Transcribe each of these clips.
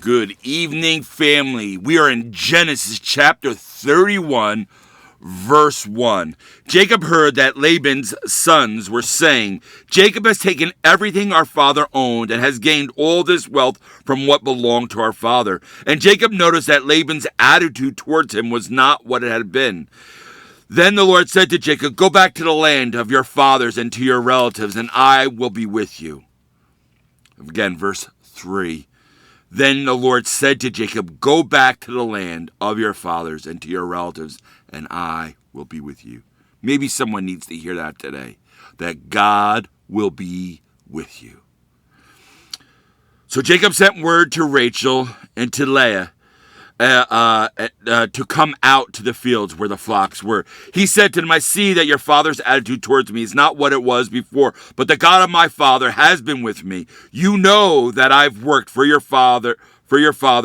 Good evening, family. We are in Genesis chapter 31, verse 1. Jacob heard that Laban's sons were saying, "Jacob has taken everything our father owned and has gained all this wealth from what belonged to our father." And Jacob noticed that Laban's attitude towards him was not what it had been. Then the Lord said to Jacob, "Go back to the land of your fathers and to your relatives, and I will be with you." Again, verse 3. Then the Lord said to Jacob, "Go back to the land of your fathers and to your relatives, and I will be with you." Maybe someone needs to hear that today, that God will be with you. So Jacob sent word to Rachel and to Leah to come out to the fields where the flocks were. He said to them, "I see that your father's attitude towards me is not what it was before, but the God of my father has been with me. You know that I've worked for your father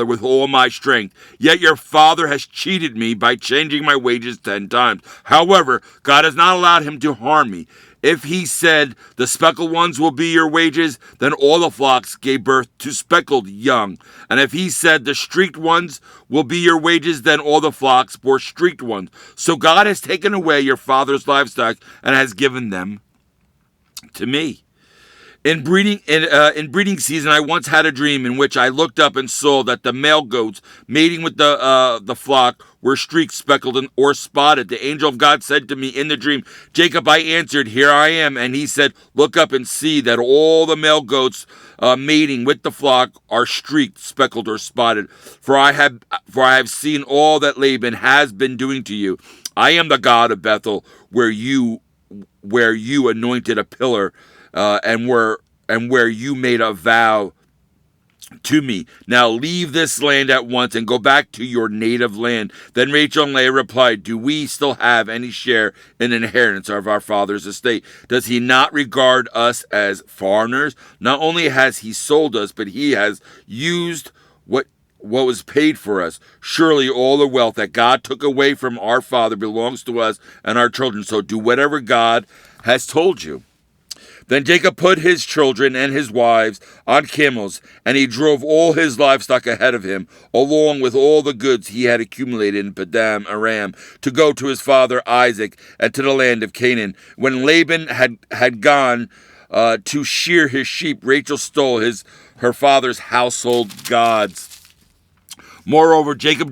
with all my strength. Yet your father has cheated me by changing my wages 10 times. However, God has not allowed him to harm me. If he said, 'The speckled ones will be your wages,' then all the flocks gave birth to speckled young. And if he said, 'The streaked ones will be your wages,' then all the flocks bore streaked ones. So God has taken away your father's livestock and has given them to me. In breeding season, I once had a dream in which I looked up and saw that the male goats mating with the flock were streaked, speckled, or spotted. The angel of God said to me in the dream, 'Jacob,' I answered, 'Here I am.' And he said, 'Look up and see that all the male goats mating with the flock are streaked, speckled, or spotted. For I have seen all that Laban has been doing to you. I am the God of Bethel, where you anointed a pillar, and where you made a vow to me. Now leave this land at once and go back to your native land.' Then Rachel and Leah replied, 'Do we still have any share in the inheritance of our father's estate? Does he not regard us as foreigners? Not only has he sold us, but he has used what was paid for us. Surely all the wealth that God took away from our father belongs to us and our children. So do whatever God has told you.' Then Jacob put his children and his wives on camels, and he drove all his livestock ahead of him, along with all the goods he had accumulated in Padan Aram, to go to his father Isaac and to the land of Canaan. When Laban had gone to shear his sheep, Rachel stole her father's household gods. Moreover, Jacob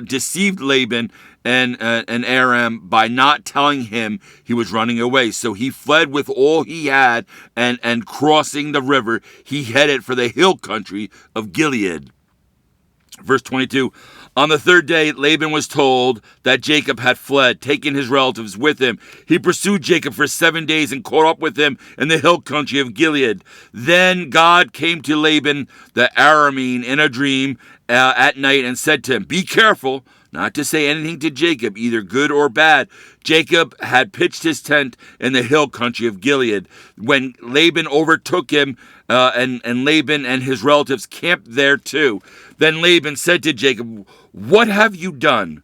deceived Laban and Aram by not telling him he was running away. So he fled with all he had, and crossing the river, he headed for the hill country of Gilead. Verse 22, on the third day, Laban was told that Jacob had fled, taking his relatives with him. He pursued Jacob for 7 days and caught up with him in the hill country of Gilead. Then God came to Laban the Aramean in a dream at night and said to him, 'Be careful not to say anything to Jacob, either good or bad.' Jacob had pitched his tent in the hill country of Gilead. When Laban overtook him, and Laban and his relatives camped there too. Then Laban said to Jacob, 'What have you done?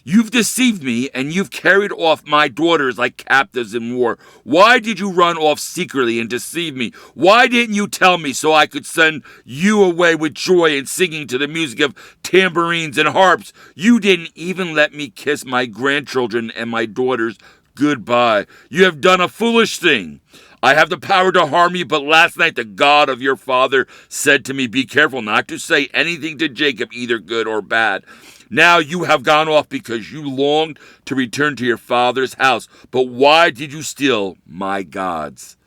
You've deceived me, and you've carried off my daughters like captives in war. Why did you run off secretly and deceive me? Why didn't you tell me so I could send you away with joy and singing to the music of tambourines and harps? You didn't even let me kiss my grandchildren and my daughters goodbye. You have done a foolish thing. I have the power to harm you, but last night the God of your father said to me, 'Be careful not to say anything to Jacob, either good or bad.' Now you have gone off because you longed to return to your father's house. But why did you steal my gods?"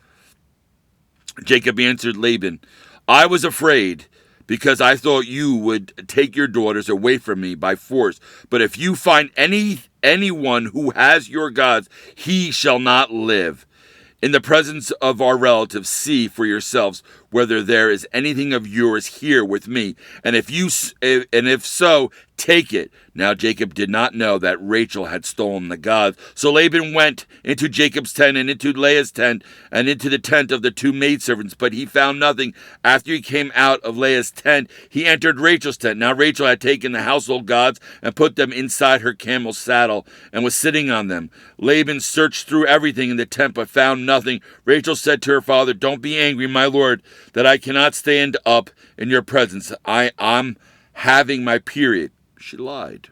Jacob answered Laban, "I was afraid because I thought you would take your daughters away from me by force. But if you find anyone who has your gods, he shall not live. In the presence of our relatives, see for yourselves whether there is anything of yours here with me, and if so, take it." Now Jacob did not know that Rachel had stolen the gods. So Laban went into Jacob's tent and into Leah's tent and into the tent of the two maidservants, but he found nothing. After he came out of Leah's tent, he entered Rachel's tent. Now Rachel had taken the household gods and put them inside her camel's saddle and was sitting on them. Laban searched through everything in the tent but found nothing. Rachel said to her father, "Don't be angry, my lord. that I cannot stand up in your presence. I'm having my period." She lied.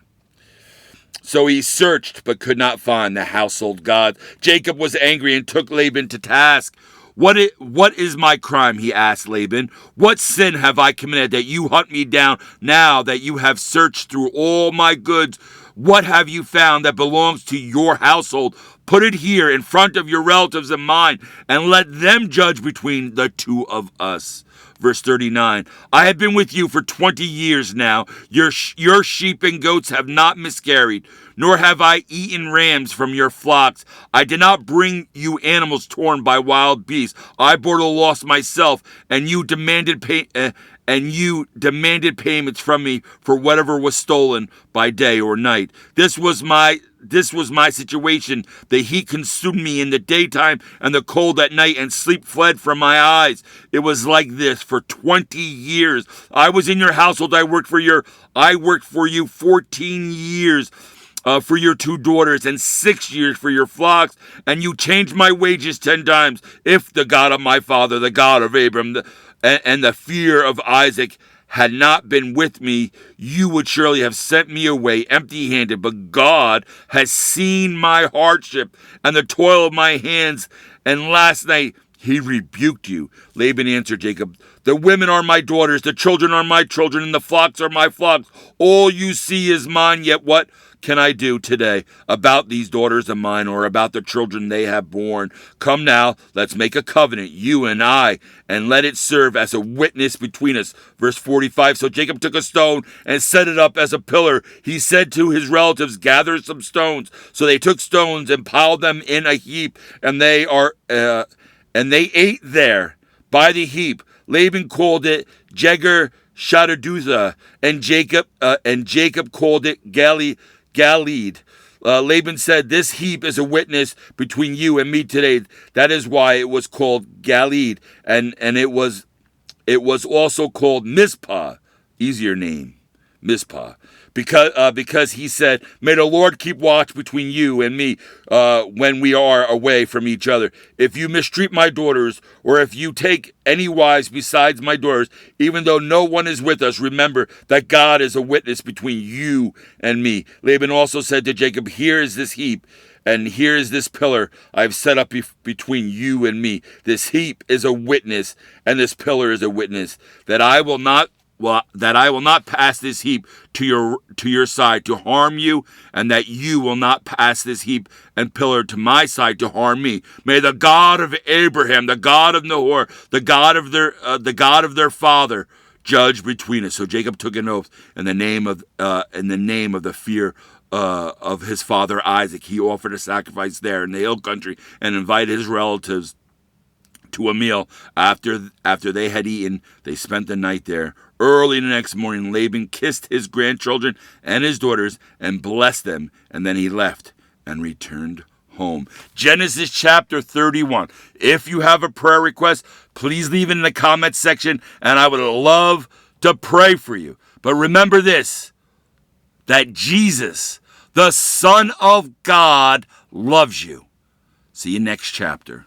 So he searched but could not find the household god. Jacob was angry and took Laban to task. What is my crime?" he asked Laban. "What sin have I committed that you hunt me down now that you have searched through all my goods? What have you found that belongs to your household? Put it here in front of your relatives and mine, and let them judge between the two of us." Verse 39, "I have been with you for 20 years now. Your sheep and goats have not miscarried, nor have I eaten rams from your flocks. I did not bring you animals torn by wild beasts. I bore the loss myself, and you demanded payments from me for whatever was stolen by day or night. This was my situation. The heat consumed me in the daytime and the cold at night, and sleep fled from my eyes. It was like this for 20 years. I was in your household. I worked for you 14 years. For your 2 daughters, and 6 years for your flocks, and you changed my wages 10 times. If the God of my father, the God of Abraham, and the fear of Isaac had not been with me, you would surely have sent me away empty-handed. But God has seen my hardship and the toil of my hands, and last night he rebuked you." Laban answered Jacob, "The women are my daughters, the children are my children, and the flocks are my flocks. All you see is mine, yet what can I do today about these daughters of mine, or about the children they have borne? Come now, let's make a covenant, you and I, and let it serve as a witness between us." Verse 45, "So Jacob took a stone and set it up as a pillar. He said to his relatives, 'Gather some stones.' So they took stones and piled them in a heap, and they ate there by the heap. Laban called it Jegar Shadadutha, and Jacob called it Galeed. Laban said, 'This heap is a witness between you and me today.' That is why it was called Galeed, and it was also called Mizpah, easier name, Mizpah, because he said, 'May the Lord keep watch between you and me when we are away from each other. If you mistreat my daughters, or if you take any wives besides my daughters, even though no one is with us, remember that God is a witness between you and me.' Laban also said to Jacob, 'Here is this heap, and here is this pillar I have set up between you and me. This heap is a witness, and this pillar is a witness, that I will not pass this heap to your side to harm you, and that you will not pass this heap and pillar to my side to harm me. May the God of Abraham, the God of Nahor, the God of their father, judge between us." So Jacob took an oath in the name of the fear of his father Isaac. He offered a sacrifice there in the hill country and invited his relatives to a meal. After they had eaten, they spent the night there. Early the next morning, Laban kissed his grandchildren and his daughters and blessed them, and then he left and returned home. Genesis chapter 31. If you have a prayer request, please leave it in the comments section, and I would love to pray for you. But remember this, that Jesus, the Son of God, loves you. See you next chapter.